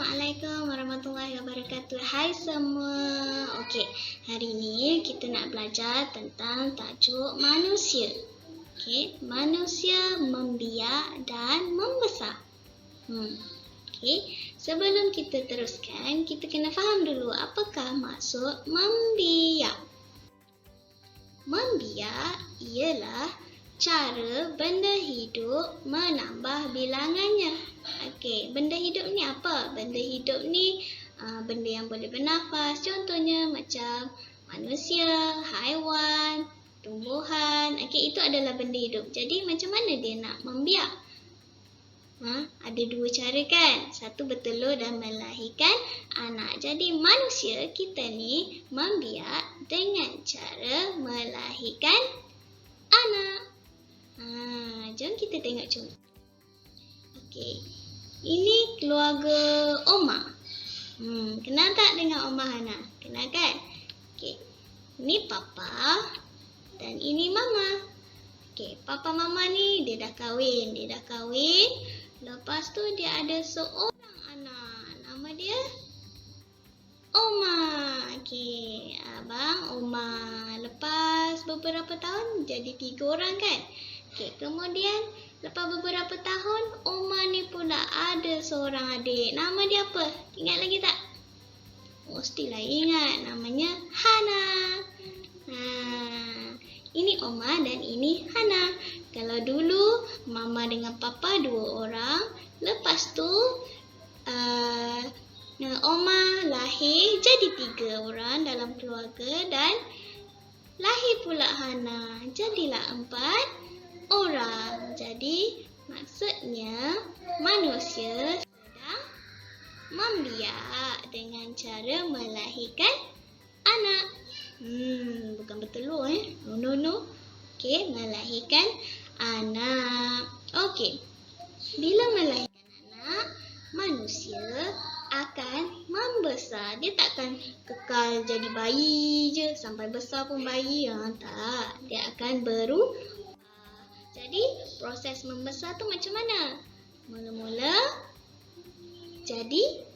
Assalamualaikum warahmatullahi wabarakatuh. Hai semua. Okey, hari ini kita nak belajar tentang tajuk manusia. Okey, manusia membiak dan membesar. Okey, sebelum kita teruskan, kita kena faham dulu apakah maksud membiak. Membiak ialah cara benda hidup menambah bilangannya. Okey, benda hidup ni apa? Benda hidup ni benda yang boleh bernafas. Contohnya macam manusia, haiwan, tumbuhan. Okey, itu adalah benda hidup. Jadi macam mana dia nak membiak? Ada dua cara kan? Satu bertelur dan melahirkan anak. Jadi manusia kita ni membiak dengan cara melahirkan anak. Jom kita tengok contoh. Okey, ini keluarga Oma. Kenal tak dengan Oma Hana? Kenal kan? Okey, ini Papa dan ini Mama. Okey, Papa Mama ni dia dah kahwin. Lepas tu dia ada seorang anak. Nama dia Oma. Okey, abang Oma. Lepas beberapa tahun jadi 3 orang kan? Okey, kemudian lepas beberapa tahun Oma ni pula ada seorang adik. Nama dia apa? Ingat lagi tak? Mestilah ingat. Namanya Hana. Ini Oma dan ini Hana. Kalau dulu Mama dengan Papa 2 orang. Lepas tu Oma lahir jadi 3 orang dalam keluarga dan lahir pula Hana. Jadilah 4 orang. Jadi maksudnya manusia sedang membiak dengan cara melahirkan anak. Bukan bertelur No. Okey, melahirkan anak. Okey. Bila melahirkan anak, manusia akan membesar. Dia takkan kekal jadi bayi je sampai besar pun bayi. Tak. Dia akan berubah. Jadi proses membesar tu macam mana? Mula-mula jadi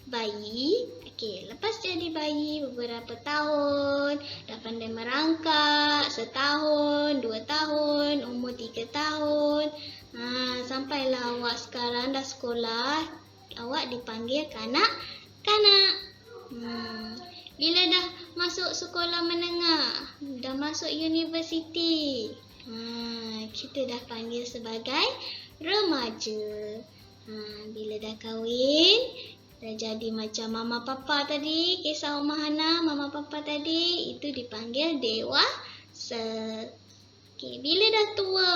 bayi. Okey, lepas jadi bayi beberapa tahun, dah pandai merangkak, 1 tahun, 2 tahun, umur 3 tahun. Sampailah awak sekarang dah sekolah, awak dipanggil kanak-kanak. Bila dah masuk sekolah menengah, dah masuk universiti, kita dah panggil sebagai remaja. Bila dah kahwin, dah jadi macam Mama Papa tadi, kisah Oma Hana, Mama Papa tadi, itu dipanggil dewasa. Okey, bila dah tua,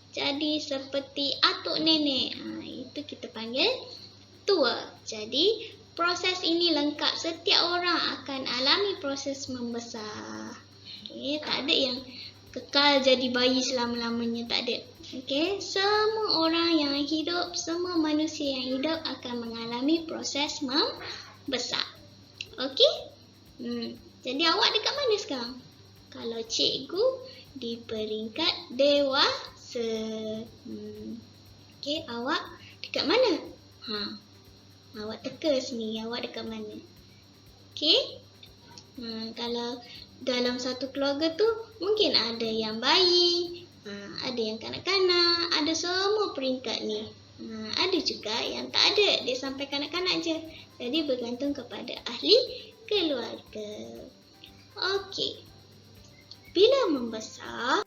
jadi seperti atuk nenek, itu kita panggil tua. Jadi proses ini lengkap. Setiap orang akan alami proses membesar. Okey, tak ada yang kekal jadi bayi selama-lamanya, tak ada. Okey, semua orang yang hidup, semua manusia yang hidup akan mengalami proses membesar. Okey? Jadi awak dekat mana sekarang? Kalau cikgu di peringkat dewasa. Okey, awak dekat mana? Awak teka sendiri, awak dekat mana? Okey? Kalau dalam satu keluarga tu mungkin ada yang bayi, ada yang kanak-kanak, ada semua peringkat ni. Ada juga yang tak ada, dia sampai kanak-kanak je. Jadi bergantung kepada ahli keluarga. Okey. Bila membesar,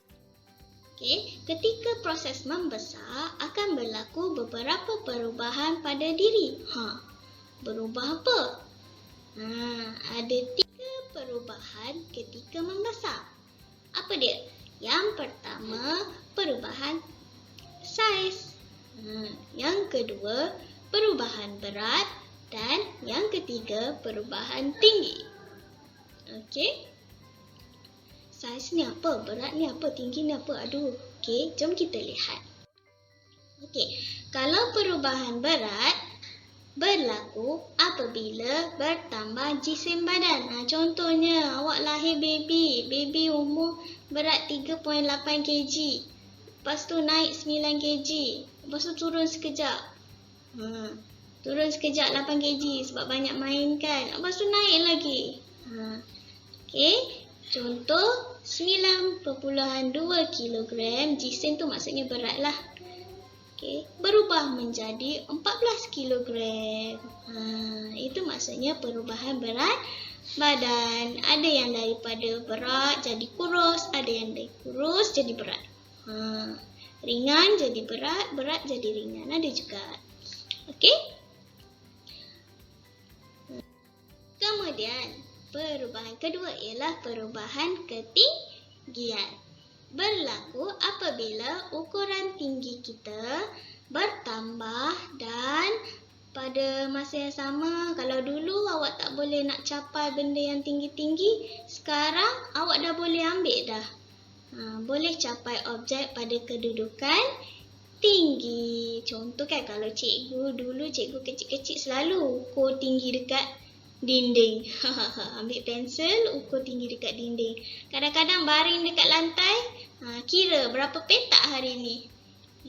ketika proses membesar akan berlaku beberapa perubahan pada diri. Berubah apa? Ada 3 perubahan ketika membesar. Apa dia? Yang pertama, perubahan saiz. Yang kedua, perubahan berat. Dan yang ketiga, perubahan tinggi. Okey. Saiz ni apa? Berat ni apa? Tinggi ni apa? Okey, jom kita lihat. Okey, kalau perubahan berat berlaku apabila bertambah jisim badan. Contohnya, awak lahir baby umur berat 3.8 kg. Lepas tu naik 9 kg. Lepas tu turun sekejap. Turun sekejap 8 kg sebab banyak main kan. Lepas tu naik lagi. Okey. Contoh 9.2 kilogram. Jisim tu maksudnya berat lah. Okey. Berubah menjadi 14 kilogram. Itu maksudnya perubahan berat badan. Ada yang daripada berat jadi kurus. Ada yang dari kurus jadi berat. Ringan jadi berat. Berat jadi ringan. Ada juga. Okey. Kemudian perubahan kedua ialah perubahan ketinggian. Berlaku apabila ukuran tinggi kita bertambah dan pada masa yang sama, kalau dulu awak tak boleh nak capai benda yang tinggi-tinggi, sekarang awak dah boleh ambil dah. Boleh capai objek pada kedudukan tinggi. Contoh kan kalau dulu cikgu kecil-kecil selalu ukur tinggi dekat dinding. Ambil pensel, ukur tinggi dekat dinding. Kadang-kadang baring dekat lantai, kira berapa petak hari ni.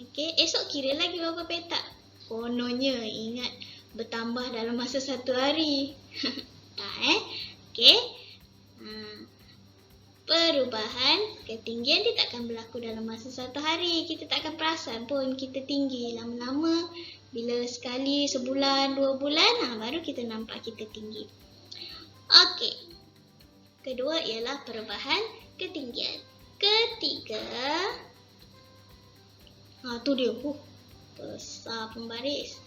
Okey, esok kira lagi berapa petak. Kononnya ingat bertambah dalam masa satu hari. Okey. Perubahan ketinggian dia takkan berlaku dalam masa satu hari. Kita takkan perasan pun kita tinggi. Lama-lama bila sekali sebulan, 2 bulan, baru kita nampak kita tinggi. Okey. Kedua ialah perubahan ketinggian. Ketiga, tu dia. Besar pembaris.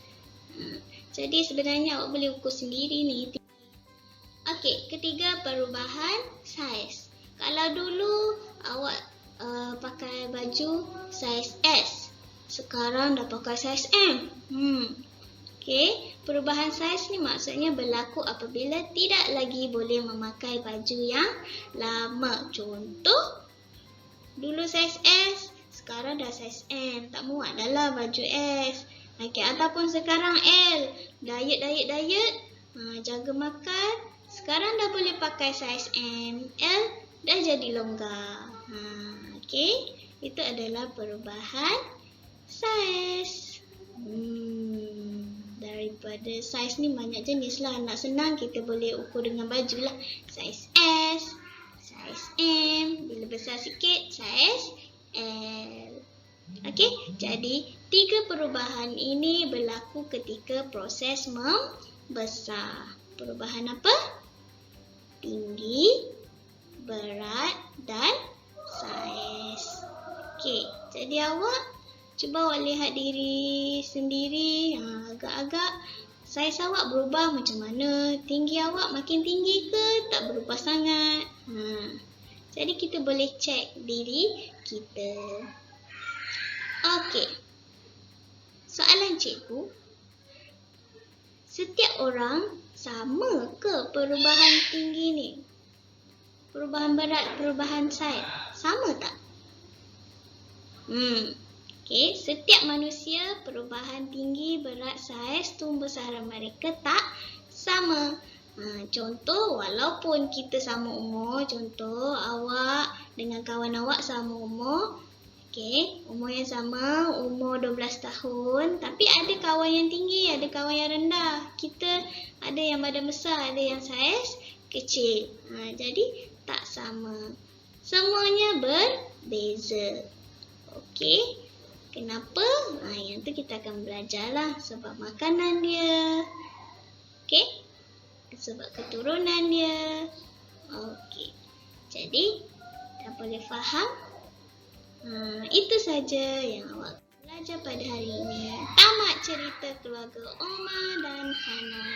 Jadi sebenarnya awak boleh ukur sendiri ni. Okey, ketiga perubahan saiz. Kalau dulu awak pakai baju saiz S, sekarang dah pakai saiz M. Okey, perubahan saiz ni maksudnya berlaku apabila tidak lagi boleh memakai baju yang lama. Contoh, dulu saiz S, sekarang dah saiz M. Tak muat dah lah baju S. Okey, ataupun sekarang L. Diet. Jaga makan. Sekarang dah boleh pakai saiz M. L dah jadi longgar. Okey, itu adalah perubahan saiz. Daripada saiz ni banyak jenis lah. Nak senang kita boleh ukur dengan baju lah. Saiz S, saiz M. Bila besar sikit, saiz L. Okey, jadi 3 perubahan ini berlaku ketika proses membesar. Perubahan apa? Tinggi, berat dan saiz. Okey, jadi awak cuba awak lihat diri sendiri. Agak-agak saiz awak berubah macam mana? Tinggi awak makin tinggi ke tak berubah sangat? Jadi kita boleh cek diri kita. Okey. Soalan cikgu. Setiap orang sama ke perubahan tinggi ni? Perubahan berat, perubahan saiz. Sama tak? Okey, setiap manusia perubahan tinggi, berat, saiz, tumbuh besaran mereka tak sama. Contoh, walaupun kita sama umur, contoh awak dengan kawan awak sama umur. Okey, umur yang sama, umur 12 tahun. Tapi ada kawan yang tinggi, ada kawan yang rendah. Kita ada yang badan besar, ada yang saiz kecil. Jadi tak sama. Semuanya berbeza. Okey, kenapa? Yang tu kita akan belajarlah. Sebab makanan dia. Okey, sebab keturunan dia. Okey, jadi dah boleh faham? Itu saja yang awak belajar pada hari ini. Tamat cerita keluarga Oma dan Hana.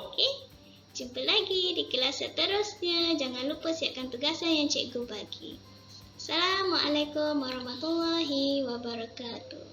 Okey, jumpa lagi di kelas seterusnya. Jangan lupa siapkan tugasan yang cikgu bagi. Assalamualaikum warahmatullahi wabarakatuh.